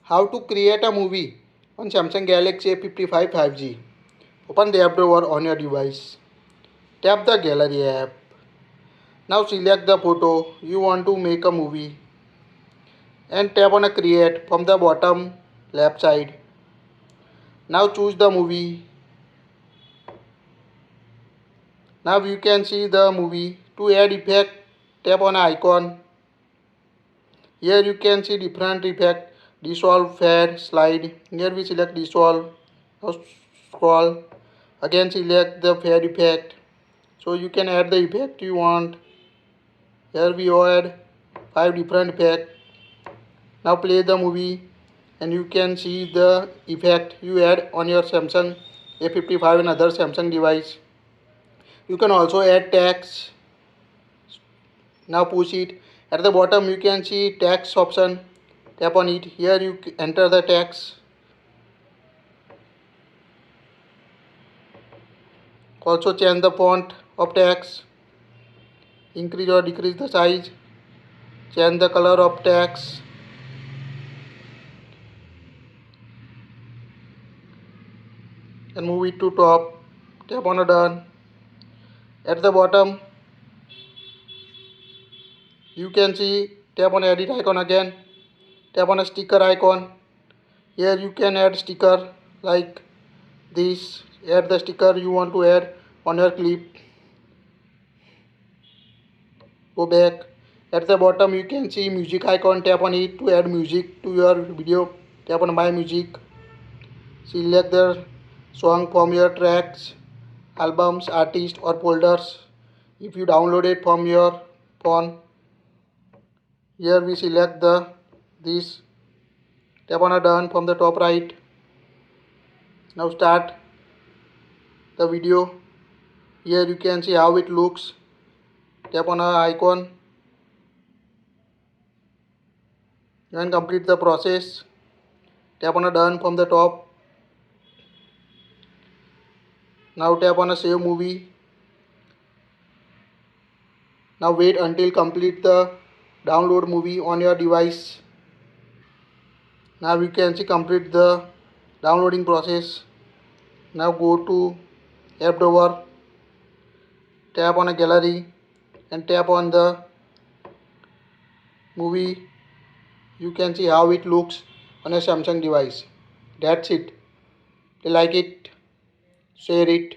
How to create a movie on Samsung Galaxy A55 5G. Open the app drawer on your device. Tap the Gallery app. Now select the photo you want to make a movie and tap on a create from the bottom left side. Now choose the movie. Now you can see the movie. To add effect, tap on icon. Here you can see different effect. Dissolve, fade, slide. Here we select dissolve. Now scroll. Again select the fade effect. So you can add the effect you want. Here we add 5 different effects. Now play the movie and you can see the effect you add on your Samsung A55 and other Samsung device. You can also add text. Now push it. At the bottom you can see text option. Tap on it. Here you enter the text. Also change the font of text. Increase or decrease the size. Change the color of text. And move it to top. Tap on a done. At the bottom you can see tap on edit icon again. Tap on a sticker icon. Here you can add sticker like this. Add the sticker you want to add on your clip. Go back. At the bottom you can see music icon. Tap on it to add music to your video. Tap on my music. Select the song from your tracks, albums, artists or folders. If you download it from your phone, here we select the this. Tap on a done from the top right. Now start the video. Here you can see how it looks. Tap on a icon and complete the process. Tap on a done from the top. Now tap on a save movie. Now wait until complete the download movie on your device. Now you can see complete the downloading process. Now go to app drawer. Tap on a gallery and tap on the movie. You can see how it looks on a Samsung device. That's it. If you like it, share it.